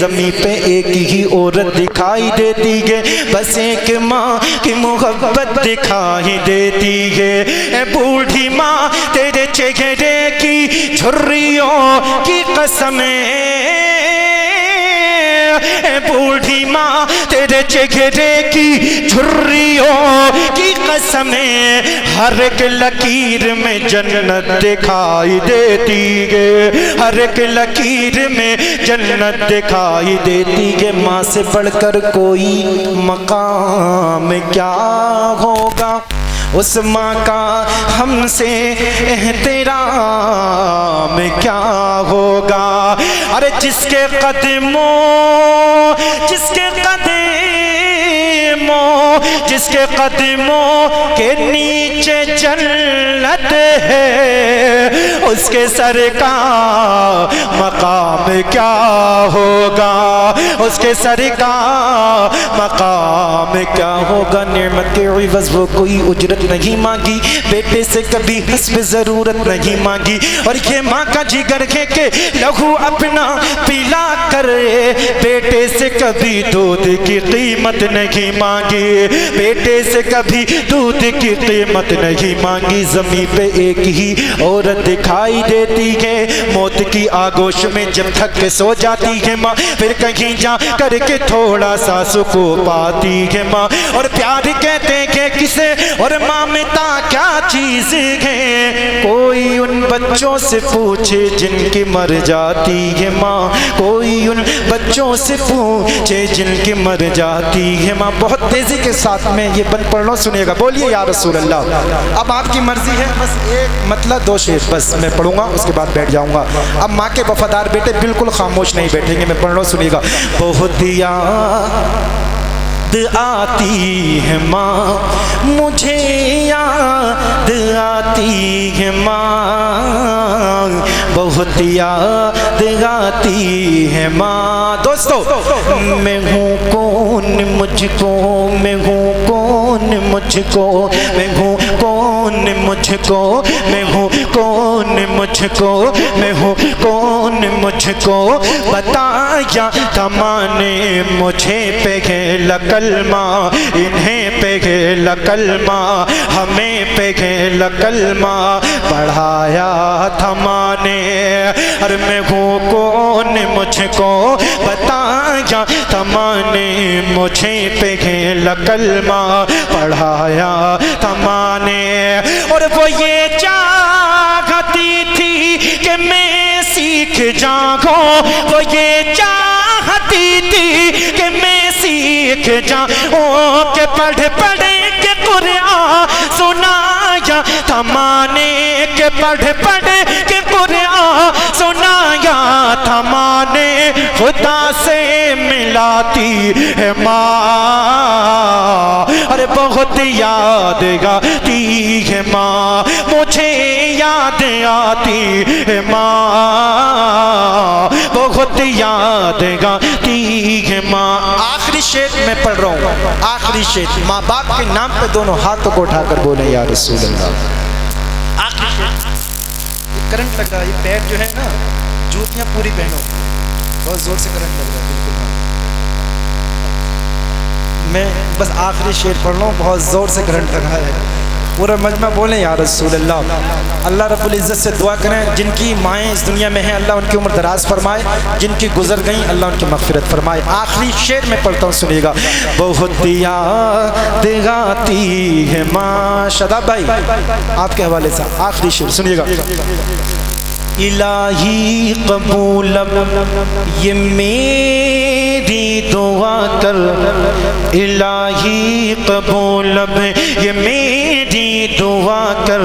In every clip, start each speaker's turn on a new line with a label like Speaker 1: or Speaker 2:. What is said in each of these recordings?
Speaker 1: زمین پہ ایک ہی عورت دکھائی دیتی ہے، بس ایک ماں کی محبت دکھائی دیتی ہے۔ اے بوڑھی ماں تیرے چہرے کی جھریوں کی قسمیں، اے بوڑھی ماں تیرے چہرے کی جھریوں کی قسمیں، ہر ایک لکیر میں جنت دکھائی دیتی ہے، ہر ایک لکیر میں جنت دکھائی دیتی ہے۔ ماں سے بڑھ کر کوئی مقام کیا ہوگا، اس ماں کا ہم سے احترام کیا ہوگا۔ ارے جس کے قدموں کے نیچے جنت ہے، اس کے سر کا مقام کیا ہوگا، اس کے سر کا مقام کیا ہوگا۔ نعمت کے عوض وہ کوئی اجرت نہیں مانگی، بیٹے سے کبھی حسب ضرورت نہیں مانگی، اور یہ ماں کا جگر ہے کہ لہو اپنا پلا کرے، بیٹے سے کبھی دودھ کی قیمت نہیں مانگی، بیٹے سے کبھی دودھ کی قیمت نہیں مانگی۔ زمین پہ ایک ہی عورت دکھائی دیتی ہے، موت کی آگوش میں جب تھک کے سو جاتی ہے ماں، پھر کہیں جا کر کے تھوڑا سا سکون پاتی ہے ماں۔ اور پیار کہتے ہیں کسے، اور مامتا کیا چیز ہے، کوئی ان بچوں سے پوچھے جن کی مر جاتی ہے ماں، کوئی ان بچوں سے پوچھے جن کی مر جاتی ہے ماں۔ بہت تیزی کے ساتھ میں یہ بند پڑھ لو، سنیے گا، بولیے یا رسول اللہ۔ اب آپ کی مرضی ہے، بس ایک مطلب دو شعر بس میں پڑھوں گا، اس کے بعد بیٹھ جاؤں گا۔ اب ماں کے وفادار بیٹے بالکل خاموش نہیں بیٹھیں گے، میں پڑھ لو، سنیے گا۔ بہت یاد آتی ہے ماں، مجھے یاد آتی ہے ماں، بہت یاد آتی ہے ماں۔ دوستو، میں ہوں کون مجھ کو، میں ہوں کون مجھ کو، میں ہوں کون مجھ کو، میں ہوں کون مجھ کو، میں ہوں کون مجھ کو، بتایا تھا ماں نے مجھے پہلا کلمہ، انہیں پہلا کلمہ، ہمیں پہلا کلمہ پڑھایا تھا ماں نے۔ اور میں ہوں کون مجھ کو، بتایا تھا ماں نے مجھے پہلا کلمہ پڑھایا تھا ماں نے۔ اور وہ یہ چاہتی تھی کہ میں سیکھ جاؤں، وہ یہ چاہتی تھی کہ میں سیکھ جاؤں، کہ پڑھ پڑھ کے قرآن سنایا تھا ماں نے، کہ پڑھ پڑھ کے قرآن سنایا تھا ماں نے۔ خدا سے ملاتی ہے ماں، ارے بہت یاد آتی ہے ماں، مجھے یاد آتی ہے ماں، بہت یاد آتی ہے ماں۔ آخری شعر میں پڑھ رہا ہوں، آخری شعر، ماں باپ کے نام پہ دونوں ہاتھوں کو اٹھا کر بولے یا رسول اللہ۔ آخری شعر، یہ کرنٹ لگ رہا ہے، یہ پیر جو ہے نا، جوتیاں پوری پہنو، بہت زور سے کرنٹ لگ رہا ہے، بالکل میں بس آخری شعر پڑھ رہا ہوں، بہت زور سے کرنٹ لگ رہا ہے، پورا مجمع بولیں یا رسول اللہ۔ اللہ رب العزت سے دعا کریں جن کی مائیں اس دنیا میں ہیں، اللہ ان کی عمر دراز فرمائے، جن کی گزر گئیں اللہ ان کی مغفرت فرمائے۔ آخری شعر میں پڑھتا ہوں، سنیے گا۔ بہت یاد آتی ہے ماں، شاداب بھائی آپ کے حوالے سے آخری شعر سنیے گا۔ الہی قبول یہ میری دعا کر، الہی قبول یہ میری دعا کر،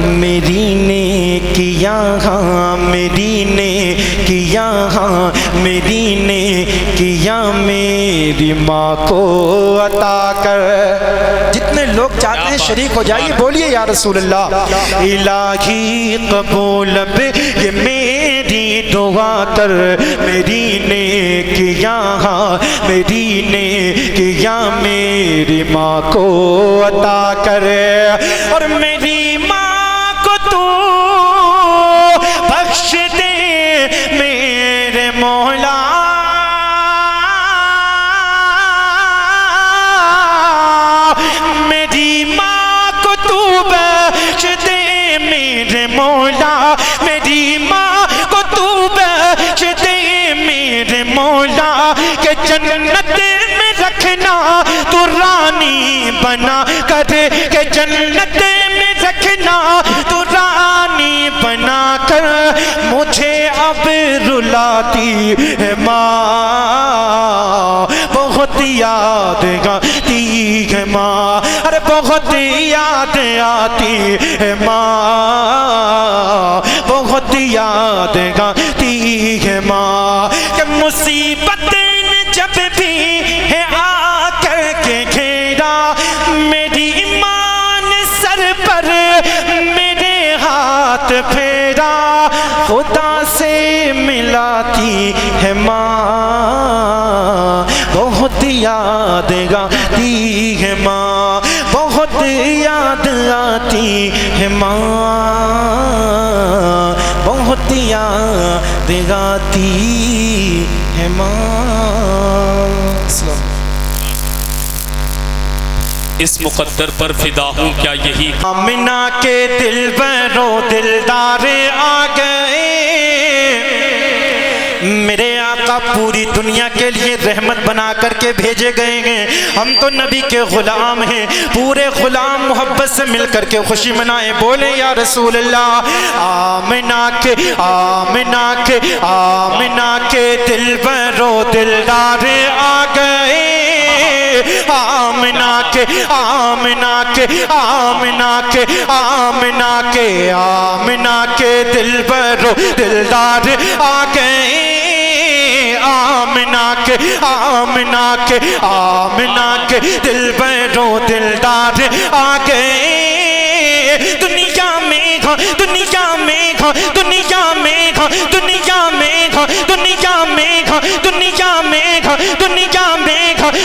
Speaker 1: میری نیکیاں، میری نیکیاں، میری نیکیاں میری ماں کو عطا کر۔ جتنے لوگ چاہتے ہیں شریک ہو جائیے، بولیے یا رسول اللہ۔ الہی قبول یہ میری دعا کر، میری نیکیاں، میری نیکیاں میری ماں کو عطا کر، اور میری ماں کو تو بخش دے میرے مولا۔ کہ جنت میں رکھنا تو رانی بنا کر، کہ جنت میں رکھنا تو رانی بنا کر، مجھے اب رلاتی ہے ماں، بہت یاد آتی ہے ماں، ارے بہت یاد آتی ہے ماں، بہت یاد آتی ہے ماں، کہ مصیبت نے جب بھی ہے آ کر کے گھیرا، میری ایمان سر پر میرے ہاتھ پھیرا، خدا سے ملاتی ہے ماں، بہت یاد آتی ہے ماں، بہت یاد آتی ہے ماں، بہت یاد آتی ہے ماں۔
Speaker 2: اس مقدر پر فدا ہوں کیا یہی
Speaker 1: آمنہ کے دلبرو دلدار آ گئے، میرے آقا پوری دنیا کے لیے رحمت بنا کر کے بھیجے گئے ہیں، ہم تو نبی کے غلام ہیں، پورے غلام محبت سے مل کر کے خوشی منائیں، بولے یا رسول اللہ۔ آمنہ کے آمنہ کے آمنہ کے دلبرو دلدار آ گئے، آمنہ کے آمنہ کے آمنہ کے آمنہ کے آمنہ کے دلبرو دلدار آ گئے، آمنہ کے آمنہ کے آمنہ کے دلبرو دلدار آ گئے، دنیا میں دنیا میں دنیا میں دنیا میں دنیا میں دنیا میں دنیا میں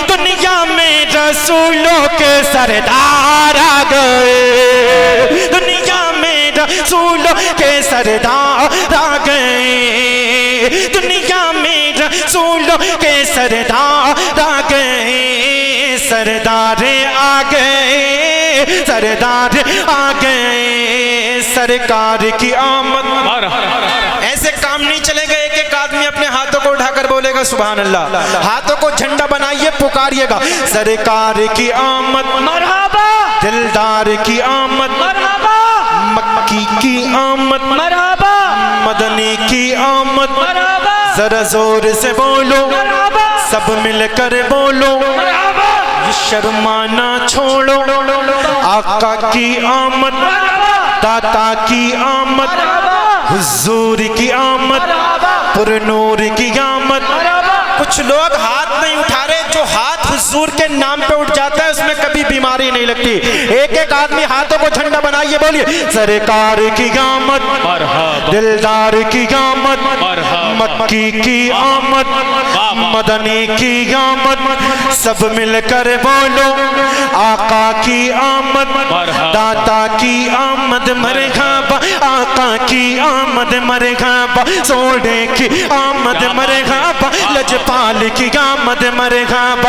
Speaker 1: دنیا میں رسولوں کے سردار آ گئے، دنیا میں رسولوں کے سردار آ گئے، دنیا میں رسولوں کے سردار آ گئے، سردار آ گئے، سردار آ گئے، سرکار کی آمد۔ ایسے کام نہیں چلے گا، ایک ایک آدمی اپنے ہاتھوں کو اٹھا کر بولے گا سبحان اللہ، ہاتھوں کو جھنڈا بنائیے، پکاریے گا، سرکار کی آمد مرحبا، دلدار کی آمد مرحبا، مکی کی آمد مرحبا، مدنی کی آمد مرحبا، ذرا زور سے بولو سب مل کر بولو، یہ شرمانا چھوڑو، آقا کی آمد، داتا کی آمد، حضور کی آمد، پر نور کی آمد۔ کچھ لوگ ہاتھ نہیں اٹھا رہے، جو ہاتھ حضور کے نام پہ اٹھ جاتا ہے اس میں کبھی بیماری نہیں لگتی، ایک ایک آدمی ہاتھوں کو جھنڈا بنائیے، بولیے سرکار کی آمد، دلدار کی آمد، مکی کی آمد، مدنی کی آمد، سب مل کر بولو آقا کی آمد، داتا کی آمد مرحبا، آقا کی آمد مرحبا، سوڑے کی آمد مرحبا، لجپال کی آمد مرحبا،